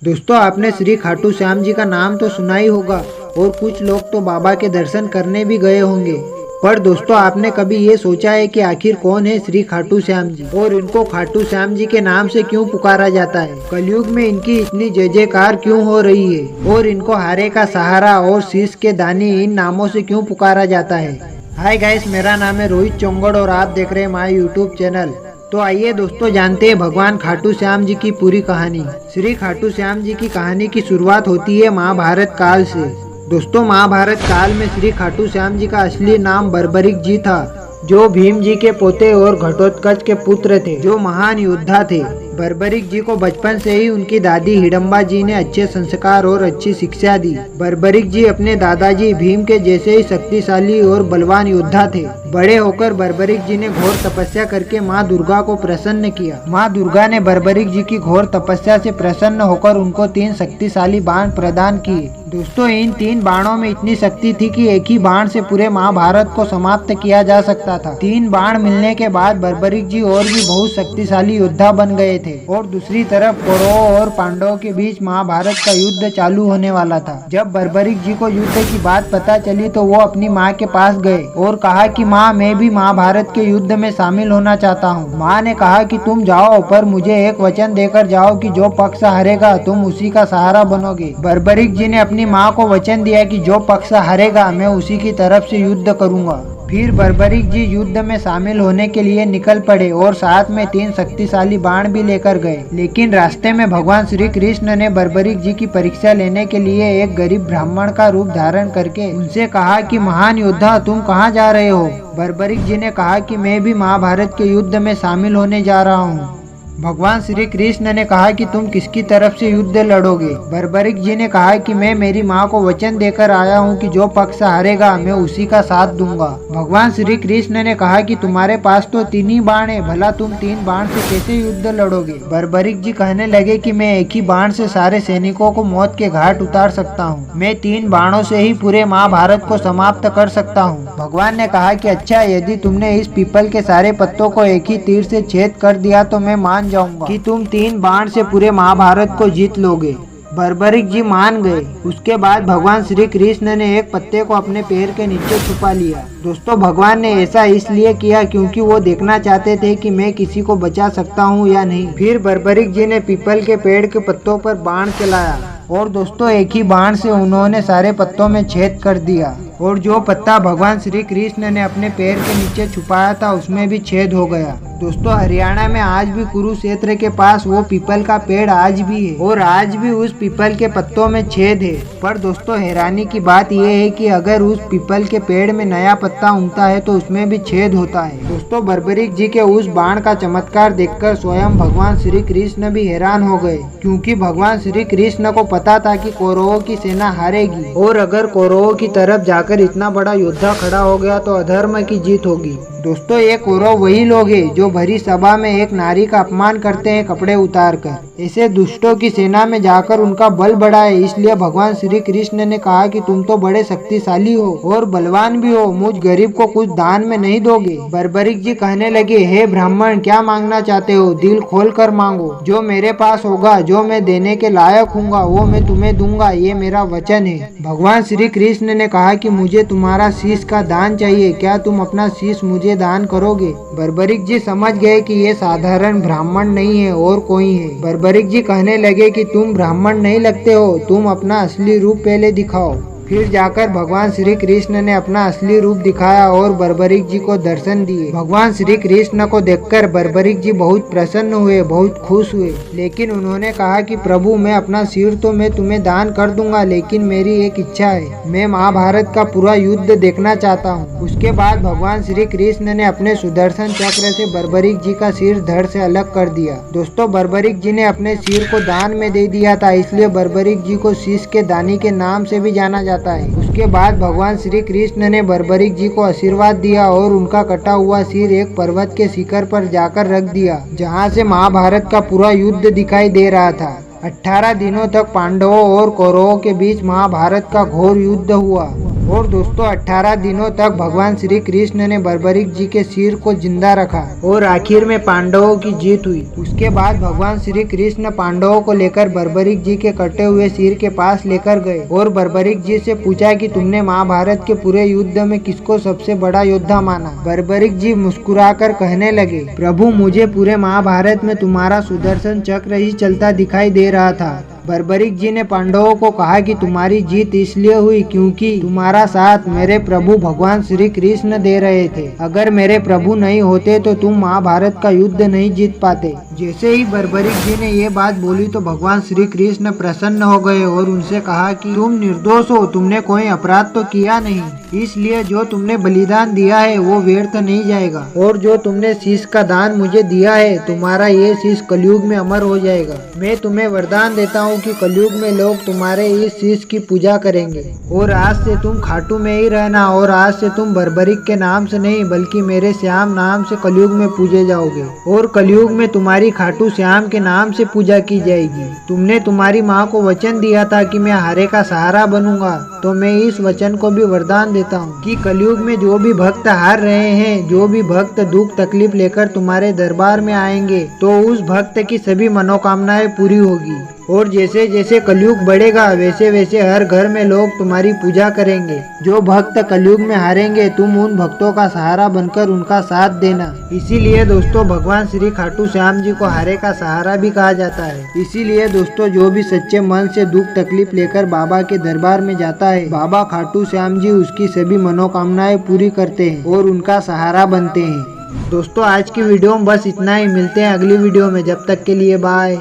दोस्तों, आपने श्री खाटू श्याम जी का नाम तो सुना ही होगा और कुछ लोग तो बाबा के दर्शन करने भी गए होंगे। पर दोस्तों, आपने कभी ये सोचा है कि आखिर कौन है श्री खाटू श्याम जी और इनको खाटू श्याम जी के नाम से क्यों पुकारा जाता है? कलयुग में इनकी इतनी जय जयकार क्यों हो रही है और इनको हारे का सहारा और शीश के दानी इन नामों से क्यों पुकारा जाता है? हाय गाइस, मेरा नाम है रोहित चोंगड़ और आप देख रहे हैं माय यूट्यूब चैनल। तो आइए दोस्तों, जानते हैं भगवान खाटू श्याम जी की पूरी कहानी। श्री खाटू श्याम जी की कहानी की शुरुआत होती है महाभारत काल से। दोस्तों, महाभारत काल में श्री खाटू श्याम जी का असली नाम बर्बरिक जी था, जो भीम जी के पोते और घटोत्कच के पुत्र थे, जो महान योद्धा थे। बर्बरिक जी को बचपन से ही उनकी दादी हिडम्बा जी ने अच्छे संस्कार और अच्छी शिक्षा दी। बर्बरिक जी अपने दादाजी भीम के जैसे ही शक्तिशाली और बलवान योद्धा थे। बड़े होकर बर्बरिक जी ने घोर तपस्या करके माँ दुर्गा को प्रसन्न किया। माँ दुर्गा ने बर्बरिक जी की घोर तपस्या से प्रसन्न होकर उनको 3 शक्तिशाली बाण प्रदान किए। दोस्तों, इन 3 बाणों में इतनी शक्ति थी कि एक ही बाण से पूरे महाभारत को समाप्त किया जा सकता था। 3 बाण मिलने के बाद बर्बरिक जी और भी बहुत शक्तिशाली योद्धा बन गए थे और दूसरी तरफ कौरवों और पांडवों के बीच महाभारत का युद्ध चालू होने वाला था। जब बर्बरिक जी को युद्ध की बात पता चली तो वो अपनी माँ के पास गए और कहा कि माँ, मैं भी महाभारत के युद्ध में शामिल होना चाहता हूँ। माँ ने कहा कि तुम जाओ, पर मुझे एक वचन देकर जाओ कि जो पक्ष हारेगा तुम उसी का सहारा बनोगे। बर्बरिक जी ने अपनी माँ को वचन दिया कि जो पक्ष हारेगा मैं उसी की तरफ से युद्ध करूंगा। फिर बर्बरिक जी युद्ध में शामिल होने के लिए निकल पड़े और साथ में 3 शक्तिशाली बाण भी लेकर गए। लेकिन रास्ते में भगवान श्री कृष्ण ने बर्बरिक जी की परीक्षा लेने के लिए एक गरीब ब्राह्मण का रूप धारण करके उनसे कहा कि महान योद्धा, तुम कहाँ जा रहे हो? बर्बरिक जी ने कहा कि मैं भी महाभारत के युद्ध में शामिल होने जा रहा हूँ। भगवान श्री कृष्ण ने कहा कि तुम किसकी तरफ से युद्ध लड़ोगे? बर्बरिक जी ने कहा कि मैं मेरी माँ को वचन देकर आया हूँ कि जो पक्ष हारेगा मैं उसी का साथ दूंगा। भगवान श्री कृष्ण ने कहा कि तुम्हारे पास तो 3 ही बाण है, भला तुम 3 बाण से कैसे युद्ध लड़ोगे? बर्बरिक जी कहने लगे कि मैं एक ही बाण से सारे सैनिकों को मौत के घाट उतार सकता हूँ। मैं 3 बाणों से ही पूरे महाभारत को समाप्त कर सकता हूँ। भगवान ने कहा कि अच्छा, यदि तुमने इस पीपल के सारे पत्तों को एक ही तीर से छेद कर दिया तो मैं मान जाऊंगा कि तुम 3 बाण से पूरे महाभारत को जीत लोगे। बर्बरिक जी मान गए। उसके बाद भगवान श्री कृष्ण ने एक पत्ते को अपने पैर के नीचे छुपा लिया। दोस्तों, भगवान ने ऐसा इसलिए किया क्योंकि वो देखना चाहते थे कि मैं किसी को बचा सकता हूँ या नहीं। फिर बर्बरिक जी ने पीपल के पेड़ के पत्तों पर बाण चलाया और दोस्तों, एक ही बाण से उन्होंने सारे पत्तों में छेद कर दिया और जो पत्ता भगवान श्री कृष्ण ने अपने पैर के नीचे छुपाया था उसमें भी छेद हो गया। दोस्तों, हरियाणा में आज भी कुरुक्षेत्र के पास वो पीपल का पेड़ आज भी है और आज भी उस पीपल के पत्तों में छेद है। पर दोस्तों, हैरानी की बात यह है कि अगर उस पीपल के पेड़ में नया पत्ता उगता है तो उसमें भी छेद होता है। दोस्तों, बर्बरिक जी के उस बाण का चमत्कार देखकर स्वयं भगवान श्री कृष्ण भी हैरान हो गए, क्योंकि भगवान श्री कृष्ण को पता था कि कौरवों की सेना हारेगी और अगर कौरवों की तरफ जाकर इतना बड़ा योद्धा खड़ा हो गया तो अधर्म की जीत होगी। दोस्तों, ये कौरव वही लोग हैं जो भरी सभा में एक नारी का अपमान करते हैं कपड़े उतारकर। ऐसे दुष्टों की सेना में जाकर उनका बल बढ़ाए। इसलिए भगवान श्री कृष्ण ने कहा कि तुम तो बड़े शक्तिशाली हो और बलवान भी हो, मुझ गरीब को कुछ दान में नहीं दोगे? बर्बरिक जी कहने लगे, हे ब्राह्मण, क्या मांगना चाहते हो? दिल खोल कर मांगो। जो मेरे पास होगा, जो मैं देने के लायक हूँगा, वो मैं तुम्हें दूंगा, ये मेरा वचन है। भगवान श्री कृष्ण ने कहा कि मुझे तुम्हारा शीश का दान चाहिए, क्या तुम अपना शीश मुझे दान करोगे? बर्बरिक जी समझ गए कि ये साधारण ब्राह्मण नहीं है और कोई है। बर्बरिक जी कहने लगे कि तुम ब्राह्मण नहीं लगते हो, तुम अपना असली रूप पहले दिखाओ। फिर जाकर भगवान श्री कृष्ण ने अपना असली रूप दिखाया और बर्बरिक जी को दर्शन दिए। भगवान श्री कृष्ण को देखकर बर्बरिक जी बहुत प्रसन्न हुए, बहुत खुश हुए। लेकिन उन्होंने कहा कि प्रभु, मैं अपना सिर तो मैं तुम्हें दान कर दूंगा, लेकिन मेरी एक इच्छा है, मैं महाभारत का पूरा युद्ध देखना चाहता हूँ। उसके बाद भगवान श्री कृष्ण ने अपने सुदर्शन चक्र से बर्बरिक जी का सिर धड़ से अलग कर दिया। दोस्तों, बर्बरिक जी ने अपने सिर को दान में दे दिया था, इसलिए बर्बरिक जी को शीश के दानी के नाम से भी जाना जाता है। उसके बाद भगवान श्री कृष्ण ने बर्बरिक जी को आशीर्वाद दिया और उनका कटा हुआ सिर एक पर्वत के शिखर पर जाकर रख दिया, जहां से महाभारत का पूरा युद्ध दिखाई दे रहा था। 18 दिनों तक पांडवों और कौरवों के बीच महाभारत का घोर युद्ध हुआ और दोस्तों 18 दिनों तक भगवान श्री कृष्ण ने बर्बरीक जी के सिर को जिंदा रखा और आखिर में पांडवों की जीत हुई। उसके बाद भगवान श्री कृष्ण पांडवों को लेकर बर्बरीक जी के कटे हुए सिर के पास लेकर गए और बर्बरीक जी से पूछा कि तुमने महाभारत के पूरे युद्ध में किसको सबसे बड़ा योद्धा माना। बर्बरीक जी मुस्कुराकर कहने लगे, प्रभु मुझे पूरे महाभारत में तुम्हारा सुदर्शन चक्र ही चलता दिखाई दे रहा था। बर्बरीक जी ने पांडवों को कहा कि तुम्हारी जीत इसलिए हुई क्योंकि तुम्हारा साथ मेरे प्रभु भगवान श्री कृष्ण दे रहे थे। अगर मेरे प्रभु नहीं होते तो तुम महाभारत का युद्ध नहीं जीत पाते। जैसे ही बर्बरीक जी ने ये बात बोली तो भगवान श्री कृष्ण प्रसन्न हो गए और उनसे कहा कि तुम निर्दोष हो, तुमने कोई अपराध तो किया नहीं, इसलिए जो तुमने बलिदान दिया है वो व्यर्थ नहीं जाएगा और जो तुमने शीश का दान मुझे दिया है तुम्हारा ये शीश कलयुग में अमर हो जाएगा। मैं तुम्हें वरदान देता हूँ कि कलयुग में लोग तुम्हारे इस शीश की पूजा करेंगे और आज से तुम खाटू में ही रहना और आज से तुम बर्बरीक के नाम से नहीं बल्कि मेरे श्याम नाम से कलयुग में पूजे जाओगे और कलयुग में तुम्हारी खाटू श्याम के नाम से पूजा की जाएगी। तुमने तुम्हारी माँ को वचन दिया था कि मैं हारे का सहारा बनूंगा, तो मैं इस वचन को भी वरदान देता हूँ कि कलयुग में जो भी भक्त हार रहे हैं, जो भी भक्त दुख तकलीफ लेकर तुम्हारे दरबार में आएंगे तो उस भक्त की सभी मनोकामनाएं पूरी होगी और जैसे जैसे कलयुग बढ़ेगा वैसे वैसे हर घर में लोग तुम्हारी पूजा करेंगे। जो भक्त कलयुग में हारेंगे तुम उन भक्तों का सहारा बनकर उनका साथ देना। इसीलिए दोस्तों भगवान श्री खाटू श्याम जी को हारे का सहारा भी कहा जाता है। इसीलिए दोस्तों जो भी सच्चे मन से दुख तकलीफ लेकर बाबा के दरबार में जाता है, बाबा खाटू श्याम जी उसकी सभी मनोकामनाएं पूरी करते हैं और उनका सहारा बनते हैं। दोस्तों आज की वीडियो में बस इतना ही, मिलते हैं अगली वीडियो में, जब तक के लिए बाय।